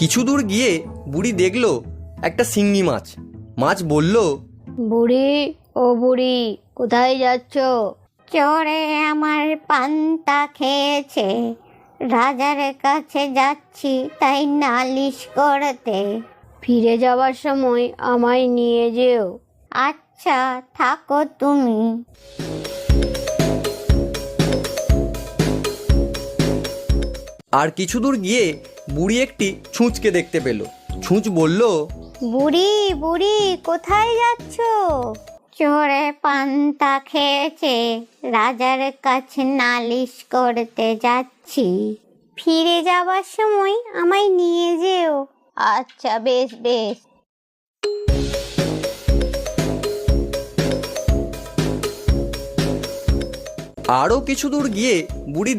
কিছু দূর গিয়ে বুড়ি দেখলো একটা শিঙ্গি মাছ। মাছ বলল, বুড়ি, ও বুড়ি, কোথায় যাচ্ছ? চোরে আমার পান্তা খেয়েছে, রাজার কাছে যাচ্ছি তাই নালিশ করতে। ফিরে যাওয়ার সময় আমায় নিয়ে যেও। আচ্ছা, থাকো তুমি। আর কিছু দূর গিয়ে বুড়ি একটি ছুঁচকে দেখতে পেল। ছুঁচ বলল, বুড়ি, বুড়ি, কোথায় যাচ্ছ? চোরে পান্তা খেয়েছে, রাজার কাছে নালিশ করতে যাচ্ছি। ফিরে যাওয়ার সময় আমায় নিয়ে যেও। আচ্ছা, বেশ বেশ। আরও কিছু দূর গিয়ে বুড়ি